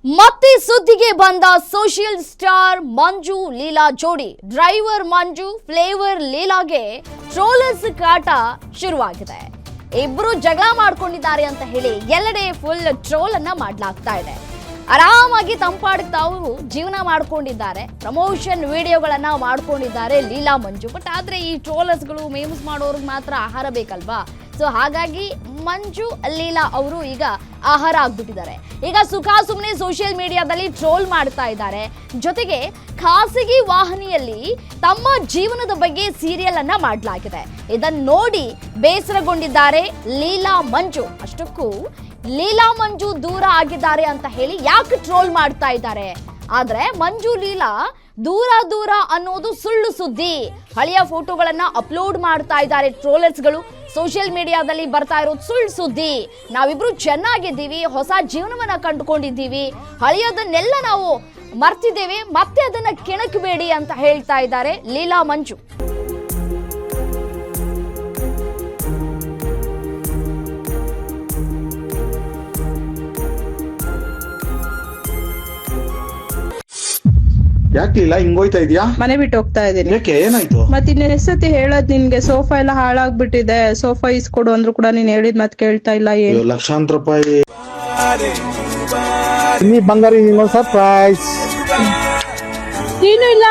ಮತ್ತೆ ಸುದ್ದಿಗೆ ಬಂದ ಸೋಷಿಯಲ್ ಸ್ಟಾರ್ ಮಂಜು ಲೀಲಾ ಜೋಡಿ ಡ್ರೈವರ್ ಮಂಜು ಫ್ಲೇವರ್ ಲೀಲಾಗೆ ಟ್ರೋಲರ್ಸ್ ಕಾಟ ಶುರುವಾಗಿದೆ. ಇಬ್ರು ಜಗಳ ಮಾಡ್ಕೊಂಡಿದ್ದಾರೆ ಅಂತ ಹೇಳಿ ಎಲ್ಲೆಡೆ ಫುಲ್ ಟ್ರೋಲ್ ಅನ್ನ ಮಾಡಲಾಗ್ತಾ ಇದೆ. ಆರಾಮಾಗಿ ತಂಪಾಡಿಗೆ ತಾವು ಜೀವನ ಮಾಡ್ಕೊಂಡಿದ್ದಾರೆ, ಪ್ರಮೋಷನ್ ವಿಡಿಯೋಗಳನ್ನ ಮಾಡ್ಕೊಂಡಿದ್ದಾರೆ ಲೀಲಾ ಮಂಜು. ಬಟ್ ಆದ್ರೆ ಈ ಟ್ರೋಲರ್ಸ್ಗಳು ಮೇಮ್ಸ್ ಮಾಡೋರ್ಗೆ ಮಾತ್ರ ಆಹಾರ ಬೇಕಲ್ವಾ? ಸೊ ಹಾಗಾಗಿ ಮಂಜು ಲೀಲಾ ಅವರು ಈಗ ಆಹಾರ ಆಗ್ಬಿಟ್ಟಿದ್ದಾರೆ. ಈಗ ಸುಮ್ಮನೆ ಸೋಷಿಯಲ್ ಮೀಡಿಯಾದಲ್ಲಿ ಟ್ರೋಲ್ ಮಾಡ್ತಾ ಇದ್ದಾರೆ. ಜೊತೆಗೆ ಖಾಸಗಿ ವಾಹಿನಿಯಲ್ಲಿ ತಮ್ಮ ಜೀವನದ ಬಗ್ಗೆ ಸೀರಿಯಲ್ ಅನ್ನ ಮಾಡಲಾಗಿದೆ. ಇದನ್ನು ನೋಡಿ ಬೇಸರಗೊಂಡಿದ್ದಾರೆ ಲೀಲಾ ಮಂಜು. ಅಷ್ಟಕ್ಕೂ ಲೀಲಾ ಮಂಜು ದೂರ ಆಗಿದ್ದಾರೆ ಅಂತ ಹೇಳಿ ಯಾಕೆ ಟ್ರೋಲ್ ಮಾಡ್ತಾ ಇದ್ದಾರೆ? ಆದ್ರೆ ಮಂಜು ಲೀಲಾ ದೂರ ಅನ್ನೋದು ಸುಳ್ಳು ಸುದ್ದಿ. ಹಳೆಯ ಫೋಟೋಗಳನ್ನ ಅಪ್ಲೋಡ್ ಮಾಡ್ತಾ ಇದ್ದಾರೆ ಟ್ರೋಲರ್ಸ್ಗಳು. ಸೋಷಿಯಲ್ ಮೀಡಿಯಾದಲ್ಲಿ ಬರ್ತಾ ಇರೋದು ಸುಳ್ಳು ಸುದ್ದಿ. ನಾವಿಬ್ರು ಚೆನ್ನಾಗಿದ್ದೀವಿ, ಹೊಸ ಜೀವನವನ್ನ ಕಂಡುಕೊಂಡಿದ್ದೀವಿ, ಹಳೆಯದನ್ನೆಲ್ಲ ನಾವು ಮರ್ತಿದ್ದೇವೆ, ಮತ್ತೆ ಅದನ್ನ ಕೆಣಕಬೇಡಿ ಅಂತ ಹೇಳ್ತಾ ಇದ್ದಾರೆ ಲೀಲಾ ಮಂಜು. ಯಾಕಿಲ್ಲ ಹಿಂಗೋಯ್ತಾ ಇದೀಯಾ? ಮನೆ ಬಿಟ್ಟು ಹೋಗ್ತಾ ಇದೀನಿ. ಯಾಕೆ, ಏನಾಯ್ತು? ಮತ್ತೆ ಇನ್ನೇನ್ ಎಷ್ಟೊತ್ತಿ ಹೇಳದ್ ನಿನ್ಗೆ? ಸೋಫಾ ಎಲ್ಲ ಹಾಳಾಗ್ಬಿಟ್ಟಿದೆ, ಸೋಫಾ ಇಸ್ಕೊಡು ಅಂದ್ರು ಕೂಡ ನೀನ್ ಹೇಳಿದ್ ಮತ್ ಕೇಳ್ತಾ ಇಲ್ಲ. ಏನು ಲಕ್ಷಾಂತರ ರೂಪಾಯಿ ಬಂಗಾರ ಸರ್ಪ್ರೈಸ್. ನೀನು ಇಲ್ಲ.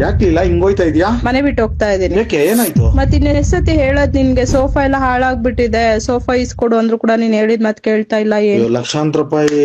ಯಾಕಿಲ್ಲ ಹಿಂಗೋಯ್ತಾ ಇದೀಯಾ? ಮನೆ ಬಿಟ್ಟು ಹೋಗ್ತಾ ಇದೀನಿ. ಯಾಕೆ, ಏನಾಯ್ತು? ಮತ್ತೆ ಇನ್ನೇನ್ ಎಷ್ಟೊತ್ತಿ ಹೇಳದ್ ನಿನ್ಗೆ? ಸೋಫಾ ಎಲ್ಲ ಹಾಳಾಗ್ಬಿಟ್ಟಿದೆ, ಸೋಫಾ ಇಸ್ಕೊಡು ಅಂದ್ರು ಕೂಡ ನೀನ್ ಹೇಳಿದ್ ಮತ್ ಕೇಳ್ತಾ ಇಲ್ಲ. ಏನು ಲಕ್ಷಾಂತರ ರೂಪಾಯಿ